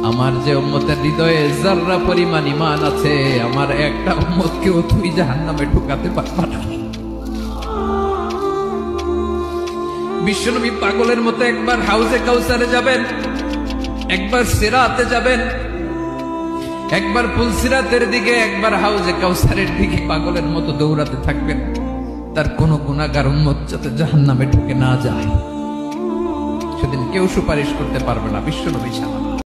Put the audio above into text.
আমার যে উম্মতের হৃদয়ে যাররা পরিমাণ ঈমান আছে, আমার একটা উম্মতকেও তুই জাহান্নামে ঢুকাতে পারবা না। বিশ্বনবী পাগলের মতো একবার হাউজে কাউসারে যাবেন, একবার সিরাতে যাবেন, একবার পুলসিরাতের দিকে, একবার হাউজে কাউসারের দিকে পাগলের মতো দৌড়াতে থাকবেন। তার কোনো গুনাহগার উম্মত যাতে জাহান্নামে ঢুকে না যায়, সেদিন কেউ সুপারিশ করতে পারবে না বিশ্বনবী ছাড়া।